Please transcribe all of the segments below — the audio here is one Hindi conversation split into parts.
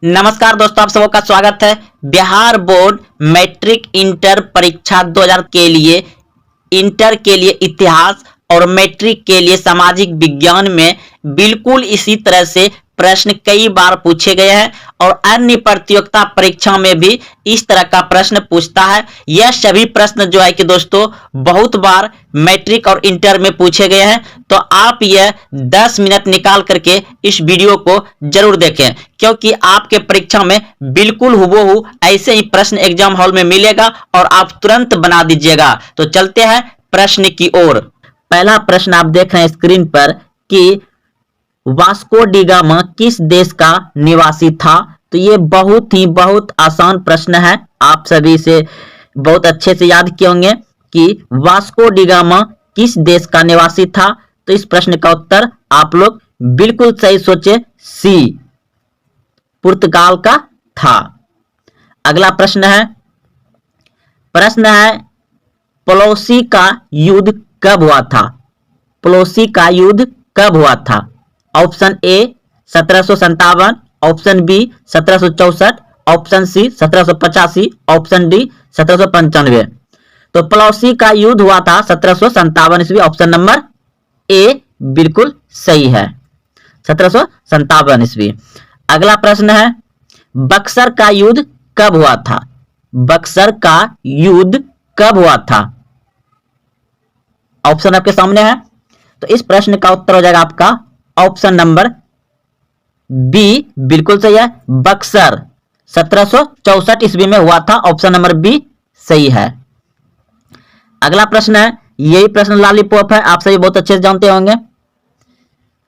नमस्कार दोस्तों, आप सबका स्वागत है। बिहार बोर्ड मैट्रिक इंटर परीक्षा 2000 के लिए इंटर के लिए इतिहास और मैट्रिक के लिए सामाजिक विज्ञान में बिल्कुल इसी तरह से प्रश्न कई बार पूछे गए हैं और अन्य प्रतियोगिता परीक्षा में भी इस तरह का प्रश्न पूछता है। यह सभी प्रश्न जो है कि दोस्तों बहुत बार मैट्रिक और इंटर में पूछे गए हैं, तो आप यह 10 मिनट निकाल करके इस वीडियो को जरूर देखें, क्योंकि आपके परीक्षा में बिल्कुल हुबहू ऐसे ही प्रश्न एग्जाम हॉल में मिलेगा और आप तुरंत बना दीजिएगा। तो चलते हैं प्रश्न की ओर। पहला प्रश्न आप देख रहे हैं स्क्रीन पर कि वास्को डी गामा किस देश का निवासी था। तो ये बहुत आसान प्रश्न है, आप सभी से बहुत अच्छे से याद किए होंगे कि वास्को डी गामा किस देश का निवासी था। तो इस प्रश्न का उत्तर आप लोग बिल्कुल सही सोचे, सी पुर्तगाल का था। अगला प्रश्न है प्लोसी का युद्ध कब हुआ था। प्लोसी का युद्ध कब हुआ था। Option A 1757, option B 1764, option C 1785, option D 1795। तो प्लोसी का युद्ध हुआ था 1757 ईस्वी। ऑप्शन नंबर ए बिल्कुल सही है, 1757 ईस्वी। अगला प्रश्न है बक्सर का युद्ध कब हुआ था। बक्सर का युद्ध कब हुआ था। ऑप्शन आपके सामने है, तो इस प्रश्न का उत्तर हो जाएगा आपका ऑप्शन नंबर बी बिल्कुल सही है। बक्सर 1764 ईस्वी में हुआ था। ऑप्शन नंबर बी सही है। अगला प्रश्न है, यही प्रश्न लॉलीपॉप है, आप सभी बहुत अच्छे से जानते होंगे।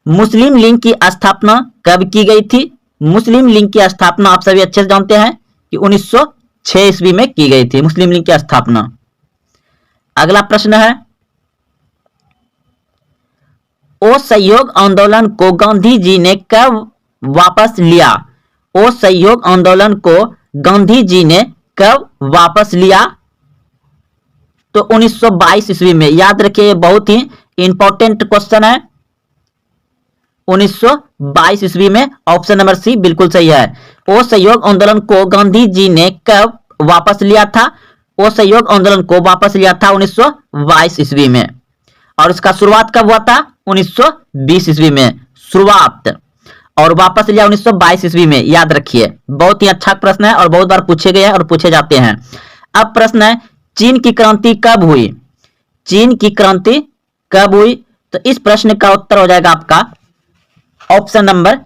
मुस्लिम लीग की स्थापना कब की गई थी। मुस्लिम लीग की स्थापना आप सभी अच्छे से जानते हैं कि 1906 ईस्वी में की गई थी मुस्लिम लीग की स्थापना। अगला प्रश्न है असहयोग आंदोलन को गांधी जी ने कब वापस लिया। असहयोग आंदोलन को गांधी जी ने कब वापस लिया। तो 1922 ईस्वी में। याद रखिए, बहुत ही इंपॉर्टेंट क्वेश्चन है। 1922 ईस्वी में। ऑप्शन नंबर सी बिल्कुल सही है। असहयोग आंदोलन को गांधी जी ने कब वापस लिया था। असहयोग आंदोलन को वापस लिया था 1922 ईस्वी में। और इसका शुरुआत कब हुआ था। 1920 ईस्वी में शुरुआत, और वापस लिया 1922 ईस्वी में। याद रखिए, बहुत ही अच्छा प्रश्न है और बहुत बार पूछे गए हैं और पूछे जाते हैं। अब प्रश्न है चीन की क्रांति कब हुई। चीन की क्रांति कब हुई। तो इस प्रश्न का उत्तर हो जाएगा आपका ऑप्शन नंबर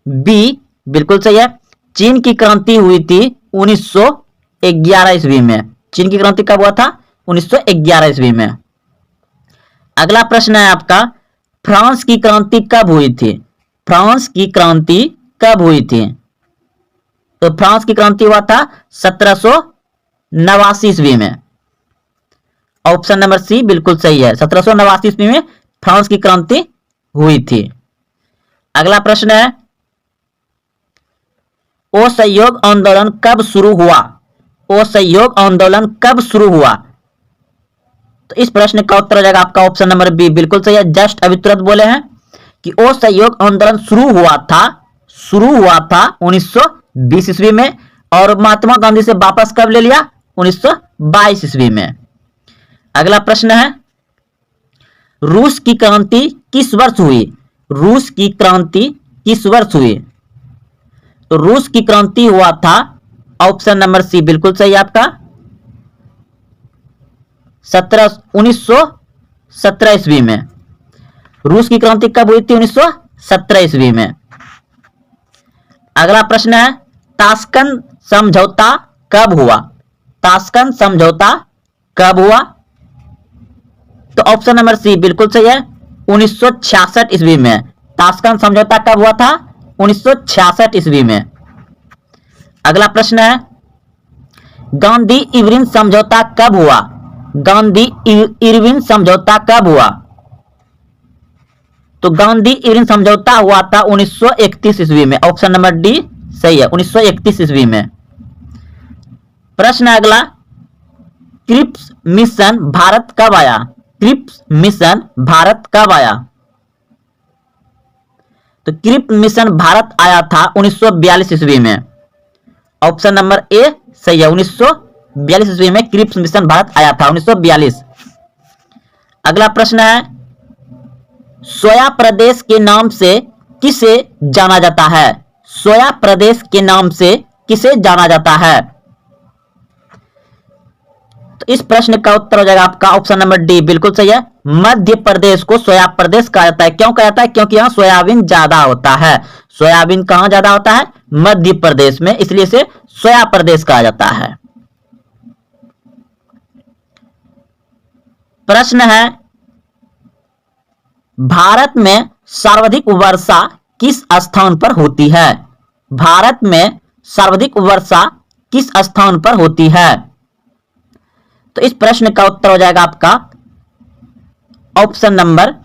बी बिल्कुल सही है। चीन की क्रांति हुई थी 1911 ईस्वी में। चीन की क्रांति कब हुआ था। 1911 ईस्वी में। अगला प्रश्न है आपका फ्रांस की क्रांति कब हुई थी। फ्रांस की क्रांति कब हुई थी। तो फ्रांस की क्रांति हुआ था 1789 ईस्वी में। ऑप्शन नंबर सी बिल्कुल सही है, 1789 ईस्वी में फ्रांस की क्रांति हुई थी। अगला प्रश्न है असहयोग आंदोलन कब शुरू हुआ। असहयोग आंदोलन कब शुरू हुआ। तो इस प्रश्न का उत्तर हो जाएगा आपका ऑप्शन नंबर बी बिल्कुल सही है। जस्ट अभी तुरंत बोले हैं कि असहयोग आंदोलन शुरू हुआ था 1920 ईस्वी में, और महात्मा गांधी से वापस कब ले लिया। 1922 ईस्वी में। अगला प्रश्न है रूस की क्रांति किस वर्ष हुई। रूस की क्रांति किस वर्ष हुई। तो रूस की क्रांति हुआ था ऑप्शन नंबर सी बिल्कुल सही आपका 1917 ईस्वी में। रूस की क्रांति कब हुई थी। 1917 ईस्वी में। अगला प्रश्न है ताशकंद समझौता कब हुआ। ताशकंद समझौता कब हुआ। तो ऑप्शन नंबर सी बिल्कुल सही है, 1966 ईस्वी में। ताशकंद समझौता कब हुआ था। 1966 ईस्वी में। अगला प्रश्न है गांधी इरविन समझौता कब हुआ। गांधी इरविन समझौता कब हुआ। तो गांधी इरविन समझौता हुआ था 1931 ईस्वी में। ऑप्शन नंबर डी सही है, 1931 ईस्वी में। प्रश्न अगला क्रिप्स मिशन भारत कब आया। क्रिप्स मिशन भारत कब आया। तो क्रिप्स मिशन भारत आया था 1942 ईस्वी में। ऑप्शन नंबर ए सही है, 1942 ईस्वी में क्रिप्स मिशन भारत आया था, 1942। अगला प्रश्न है, सोया प्रदेश के नाम से किसे जाना जाता है? सोया प्रदेश के नाम से किसे जाना जाता है? तो इस प्रश्न का उत्तर हो जाएगा आपका ऑप्शन नंबर डी, बिल्कुल सही है। मध्य प्रदेश को सोया प्रदेश कहा जाता है। क्यों कहा जाता है? क्योंकि यहां सोयाबीन ज्यादा होता है। सोयाबीन कहां ज्यादा होता है? मध्य प्रदेश में, इसलिए इसे सोया प्रदेश कहा जाता है। प्रश्न है, भारत में सर्वाधिक वर्षा किस स्थान पर होती है? भारत में सर्वाधिक वर्षा किस स्थान पर होती है? तो इस प्रश्न का उत्तर हो जाएगा आपका ऑप्शन नंबर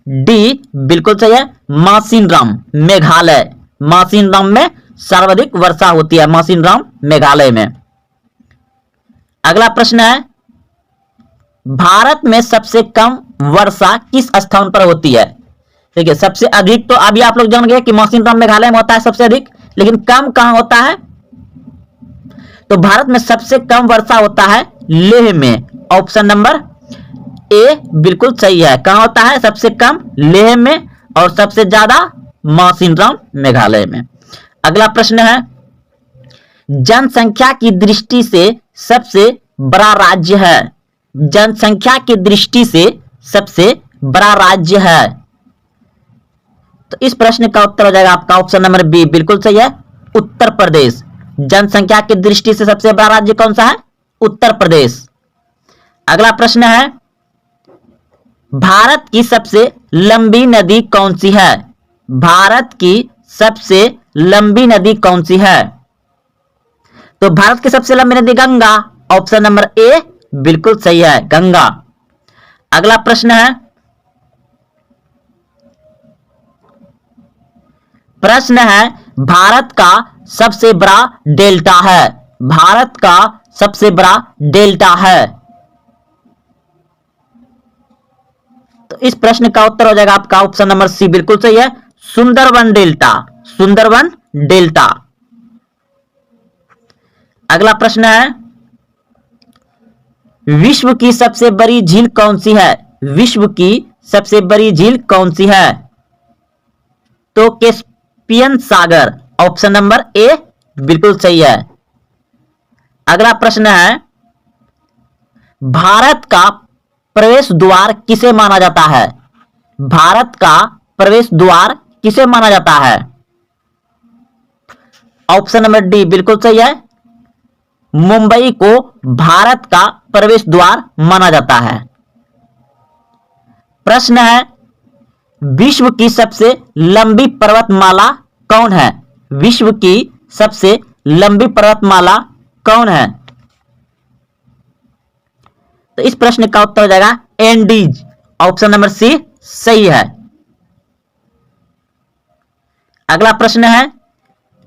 डी, बिल्कुल सही है, मासिनराम, मेघालय। मासिनराम में सर्वाधिक वर्षा होती है, मासिनराम मेघालय में। अगला प्रश्न है, भारत में सबसे कम वर्षा किस स्थान पर होती है? ठीक है, सबसे अधिक तो अभी आप लोग जान गए कि मासिनराम मेघालय में होता है सबसे अधिक, लेकिन कम कहां होता है? तो भारत में सबसे कम वर्षा होता है लेह में। ऑप्शन नंबर ए बिल्कुल सही है। कहां होता है सबसे कम? लेह में, और सबसे ज्यादा मासिनराम मेघालय में। अगला प्रश्न है, जनसंख्या की दृष्टि से सबसे बड़ा राज्य है? जनसंख्या की दृष्टि से सबसे बड़ा राज्य है? तो इस प्रश्न का उत्तर हो जाएगा आपका ऑप्शन नंबर बी, बिल्कुल सही है, उत्तर प्रदेश। जनसंख्या की दृष्टि से सबसे बड़ा राज्य कौन सा है? उत्तर प्रदेश। अगला प्रश्न है, भारत की सबसे लंबी नदी कौन सी है? भारत की सबसे लंबी नदी कौन सी है? तो भारत की सबसे लंबी नदी गंगा। ऑप्शन नंबर ए बिल्कुल सही है, गंगा। अगला प्रश्न है, भारत का सबसे बड़ा डेल्टा है? भारत का सबसे बड़ा डेल्टा है? तो इस प्रश्न का उत्तर हो जाएगा आपका ऑप्शन नंबर सी, बिल्कुल सही है, सुंदरबन डेल्टा। सुंदरबन डेल्टा। अगला प्रश्न है, विश्व की सबसे बड़ी झील कौन सी है? विश्व की सबसे बड़ी झील कौन सी है? तो Caspian Sagar. Option number A बिल्कुल सही है। अगला प्रश्न है, भारत का प्रवेश द्वार किसे माना जाता है? भारत का प्रवेश द्वार किसे माना जाता है? ऑप्शन नंबर डी बिल्कुल सही है, मुंबई को भारत का प्रवेश द्वार माना जाता है। प्रश्न है, विश्व की सबसे लंबी पर्वतमाला कौन है? विश्व की सबसे लंबी पर्वतमाला कौन है? तो इस प्रश्न का उत्तर हो जाएगा एंडीज। ऑप्शन नंबर सी सही है। अगला प्रश्न है,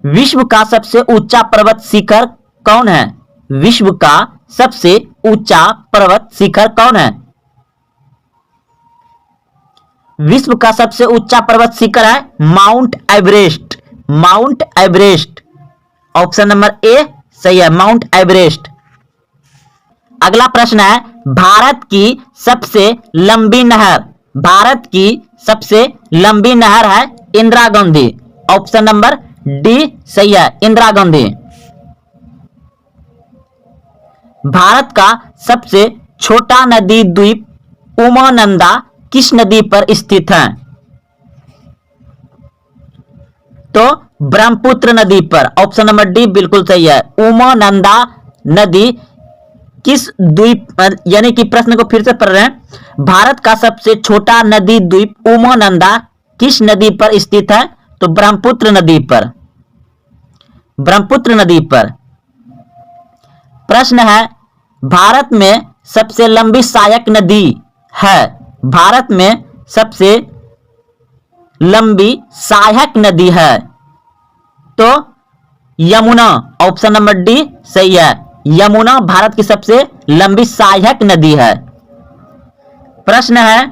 विश्व का सबसे ऊंचा पर्वत शिखर कौन है? विश्व का सबसे ऊंचा पर्वत शिखर कौन है? विश्व का सबसे ऊंचा पर्वत शिखर है mount Everest. Mount Everest. Option number A सही है, माउंट एवरेस्ट। अगला प्रश्न है, भारत की सबसे लंबी नहर। भारत की सबसे लंबी नहर है Indira Gandhi. Option number D सही है, इंदिरा गांधी। भारत का सबसे छोटा नदी द्वीप उमानंदा किस नदी पर स्थित है? तो ब्रह्मपुत्र नदी पर। ऑप्शन नंबर डी बिल्कुल सही है, उमानंदा नदी किस द्वीप, यानी कि प्रश्न को फिर से पढ़ रहे हैं, भारत का सबसे छोटा नदी द्वीप उमानंदा किस नदी पर स्थित है? तो ब्रह्मपुत्र नदी पर। ब्रह्मपुत्र नदी पर। प्रश्न है, भारत में सबसे लंबी सहायक नदी है? भारत में सबसे लंबी सहायक नदी है तो यमुना। ऑप्शन नंबर डी सही है, यमुना भारत की सबसे लंबी सहायक नदी है। प्रश्न है,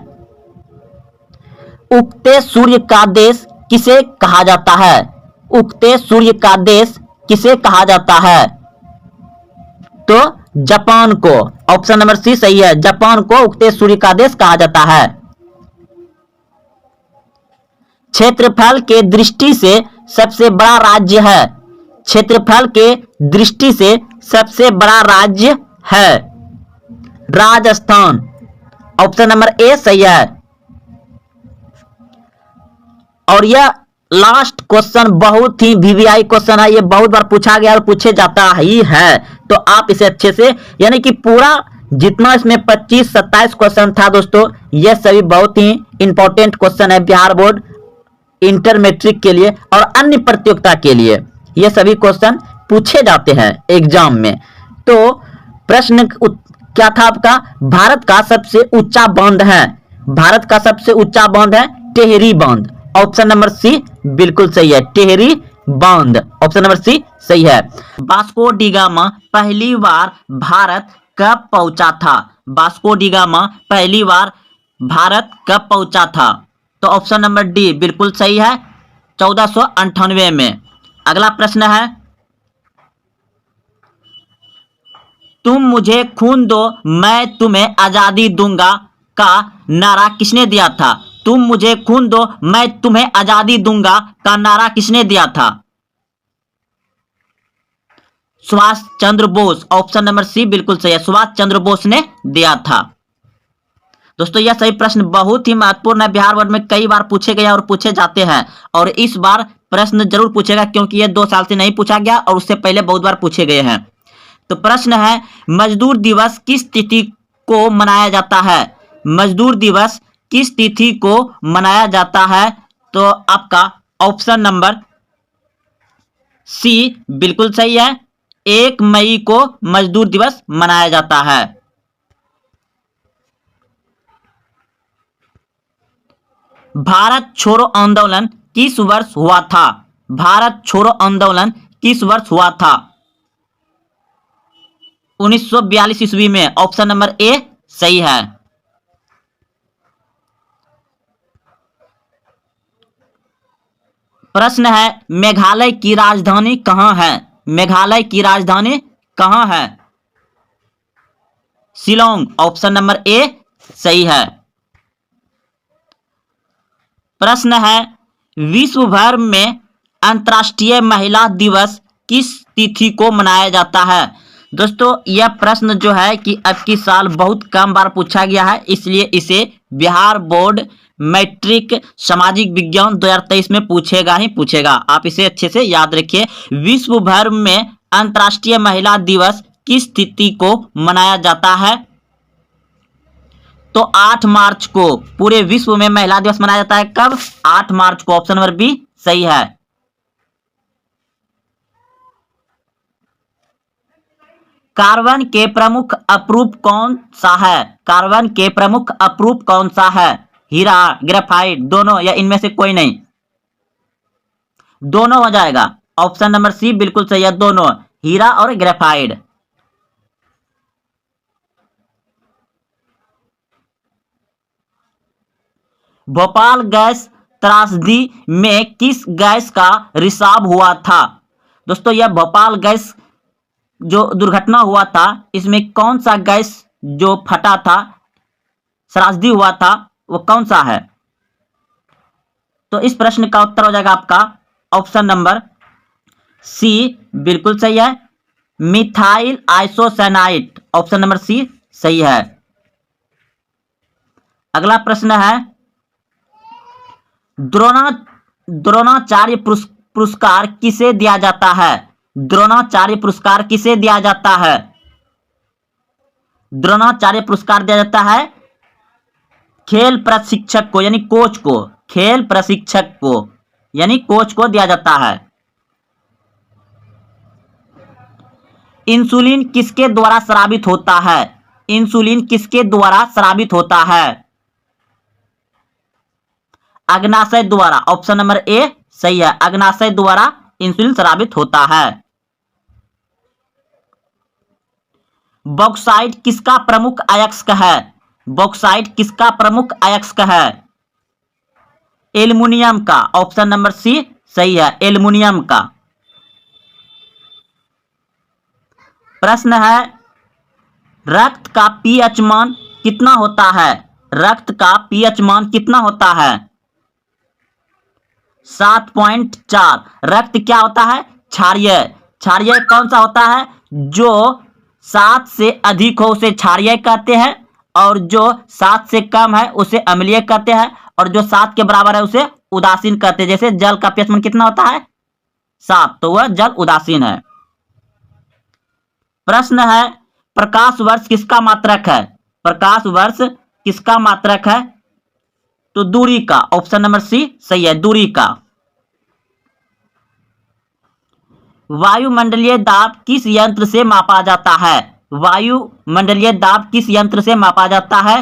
उगते सूर्य का देश किसे कहा जाता है? उगते सूर्य का देश किसे कहा जाता है? तो जापान को। ऑप्शन नंबर सी सही है, जापान को उगते सूर्य का देश कहा जाता है। क्षेत्रफल के दृष्टि से सबसे बड़ा राज्य है। क्षेत्रफल के दृष्टि से सबसे बड़ा राज्य है राजस्थान। ऑप्शन नंबर ए सही है। और यह लास्ट क्वेश्चन बहुत ही वीवीआई क्वेश्चन है, ये बहुत बार पूछा गया और पूछे जाता ही है, तो आप इसे अच्छे से, यानी कि पूरा जितना इसमें 25-27 क्वेश्चन था दोस्तों, ये सभी बहुत ही इंपॉर्टेंट क्वेश्चन है बिहार बोर्ड इंटर मैट्रिक के लिए और अन्य प्रतियोगिता के लिए। ये सभी क्वेश्चन पूछे जाते हैं एग्जाम में। तो प्रश्न क्या था आपका? भारत का सबसे ऊंचा बांध है, भारत का सबसे ऊंचा बांध है टिहरी बांध। ऑप्शन नंबर सी बिल्कुल सही है, टिहरी बांध। ऑप्शन नंबर सी सही है। वास्को डी गामा पहली बार भारत कब पहुंचा था? वास्को डी गामा पहली बार भारत कब पहुंचा था? तो ऑप्शन नंबर डी बिल्कुल सही है, 1498 में। अगला प्रश्न है, तुम मुझे खून दो मैं तुम्हें आजादी दूंगा का नारा किसने दिया था? तुम मुझे खून दो मैं तुम्हें आजादी दूंगा का नारा किसने दिया था? सुभाष चंद्र बोस। ऑप्शन नंबर सी बिल्कुल सही है, सुभाष चंद्र बोस ने दिया था। दोस्तों यह सही प्रश्न बहुत ही महत्वपूर्ण है, बिहार बोर्ड में कई बार पूछे गए और पूछे जाते हैं, और इस बार प्रश्न जरूर पूछेगा क्योंकि यह 2 साल से नहीं पूछा गया और उससे पहले बहुत बार पूछे गए हैं। तो प्रश्न है, मजदूर दिवस किस तिथि को मनाया जाता है? मजदूर दिवस किस तिथि को मनाया जाता है? तो आपका ऑप्शन नंबर सी बिल्कुल सही है, 1 मई को मजदूर दिवस मनाया जाता है। भारत छोड़ो आंदोलन किस वर्ष हुआ था? भारत छोड़ो आंदोलन किस वर्ष हुआ था? 1942 ईस्वी में। ऑप्शन नंबर ए सही है। प्रश्न है, मेघालय की राजधानी कहां है? मेघालय की राजधानी कहां है? शिलोंग। ऑप्शन नंबर ए सही है। प्रश्न है, विश्व भर में अंतर्राष्ट्रीय महिला दिवस किस तिथि को मनाया जाता है? दोस्तों यह प्रश्न जो है कि अब की साल बहुत कम बार पूछा गया है, इसलिए इसे बिहार बोर्ड मैट्रिक सामाजिक विज्ञान 2023 में पूछेगा ही पूछेगा। आप इसे अच्छे से याद रखिए। विश्व भर में अंतर्राष्ट्रीय महिला दिवस किस तिथि को मनाया जाता है? तो 8 मार्च को पूरे विश्व में महिला दिवस मनाया जाता है। कब? 8 मार्च को। ऑप्शन नंबर बी सही है। कार्बन के प्रमुख अपरूप कौन सा है? कार्बन के प्रमुख अपरूप कौन सा है? हीरा, ग्रेफाइट, दोनों या इनमें से कोई नहीं? दोनों हो जाएगा। ऑप्शन नंबर सी बिल्कुल सही है, दोनों, हीरा और ग्रेफाइट। भोपाल गैस त्रासदी में किस गैस का रिसाव हुआ था? दोस्तों यह भोपाल गैस जो दुर्घटना हुआ था, इसमें कौन सा गैस जो फटा था, त्रासदी हुआ था, वो कौन सा है? तो इस प्रश्न का उत्तर हो जाएगा आपका ऑप्शन नंबर सी बिल्कुल सही है, methyl isocyanide. Option number C सही है। अगला प्रश्न है, द्रोणाचार्य पुरस्कार किसे दिया जाता है? द्रोणाचार्य पुरस्कार किसे दिया जाता है? द्रोणाचार्य पुरस्कार दिया जाता है खेल प्रशिक्षक को, यानी कोच को, खेल प्रशिक्षक को यानी कोच को दिया जाता है। इंसुलिन किसके द्वारा स्रावित होता है? इंसुलिन किसके द्वारा स्रावित होता है? अग्नाशय द्वारा। ऑप्शन नंबर ए सही है, अग्नाशय द्वारा इंसुलिन स्रावित होता है। बॉक्साइट किसका प्रमुख अयस्क है? बॉक्साइट किसका प्रमुख अयस्क है? एल्युमिनियम का। ऑप्शन नंबर सी सही है, एल्युमिनियम का। प्रश्न है, रक्त का पीएच मान कितना होता है? रक्त का पीएच मान कितना होता है? 7.4। रक्त क्या होता है? क्षारीय। क्षारीय कौन सा होता है? जो 7 से अधिक हो उसे क्षारीय कहते हैं, और जो 7 से कम है उसे अम्लीय कहते हैं, और जो 7 के बराबर है उसे उदासीन कहते हैं। जैसे जल का पीएच मान कितना होता है? 7, तो वह जल उदासीन है। प्रश्न है, प्रकाश वर्ष किसका मात्रक है? प्रकाश वर्ष किसका मात्रक है? तो दूरी का। ऑप्शन नंबर सी सही है, दूरी का। वायुमंडलीय दाब किस यंत्र से मापा जाता है? वायुमंडलीय दाब किस यंत्र से मापा जाता है?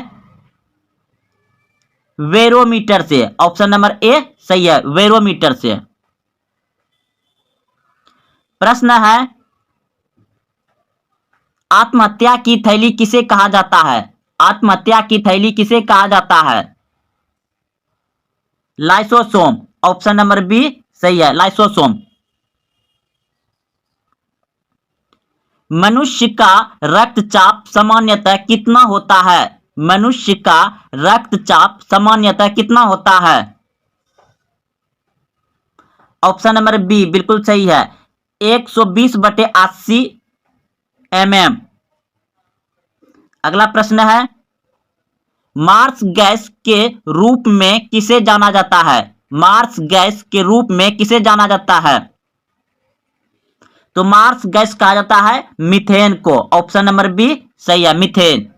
बैरोमीटर से। ऑप्शन नंबर ए सही है, बैरोमीटर से। प्रश्न है, आत्महत्या की थैली किसे कहा जाता है? आत्महत्या की थैली किसे कहा जाता है? लाइसोसोम। ऑप्शन नंबर बी सही है, लाइसोसोम। मनुष्य का रक्तचाप सामान्यतः कितना होता है? मनुष्य का रक्तचाप सामान्यतः कितना होता है? ऑप्शन नंबर बी बिल्कुल सही है, 120/80 mm। अगला प्रश्न है, मार्स गैस के रूप में किसे जाना जाता है? मार्स गैस के रूप में किसे जाना जाता है? तो मार्स गैस कहा जाता है मीथेन को। ऑप्शन नंबर बी सही है, मीथेन।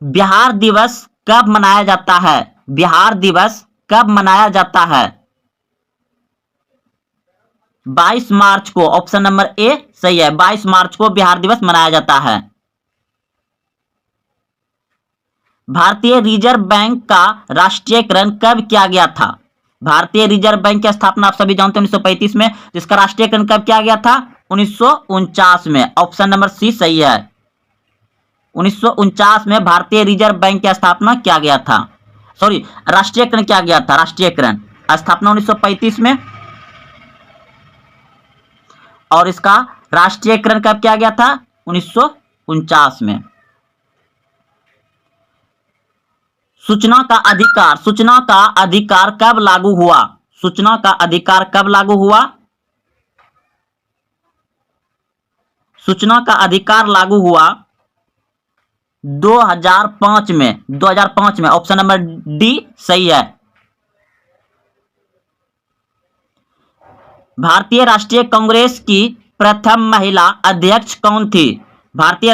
बिहार दिवस कब मनाया जाता है? बिहार दिवस कब मनाया जाता है? 22 मार्च को। ऑप्शन नंबर ए सही है, 22 मार्च को बिहार दिवस मनाया जाता है। भारतीय रिजर्व बैंक का राष्ट्रीयकरण कब किया गया था? भारतीय रिजर्व बैंक की स्थापना आप सभी जानते हैं 1935 में, जिसका राष्ट्रीयकरण कब किया गया था? 1949 में। ऑप्शन नंबर सी सही है, 1949 में भारतीय रिजर्व बैंक की स्थापना किया गया था। सॉरी, राष्ट्रीयकरण किया गया था, राष्ट्रीयकरण। स्थापना 1935 में, और इसका राष्ट्रीयकरण कब किया गया था? 1949 में। सूचना का अधिकार, सूचना का अधिकार कब लागू हुआ? सूचना का अधिकार कब लागू हुआ? सूचना का अधिकार लागू हुआ 2005 में। 2005 में। ऑप्शन नंबर डी सही है। भारतीय राष्ट्रीय कांग्रेस की प्रथम महिला अध्यक्ष कौन थी? भारतीय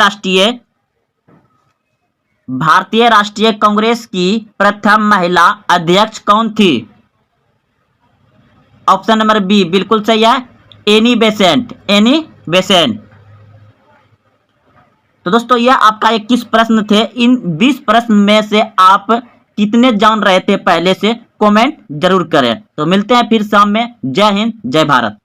राष्ट्रीय कांग्रेस की प्रथम महिला अध्यक्ष कौन थी? ऑप्शन नंबर बी बिल्कुल सही है, एनी बेसेंट। Annie Besant. तो दोस्तों यह आपका 21 प्रश्न थे। इन 20 प्रश्न में से आप कितने जान रहे थे पहले से? कमेंट जरूर करें। तो मिलते हैं फिर शाम में। जय हिंद, जय भारत।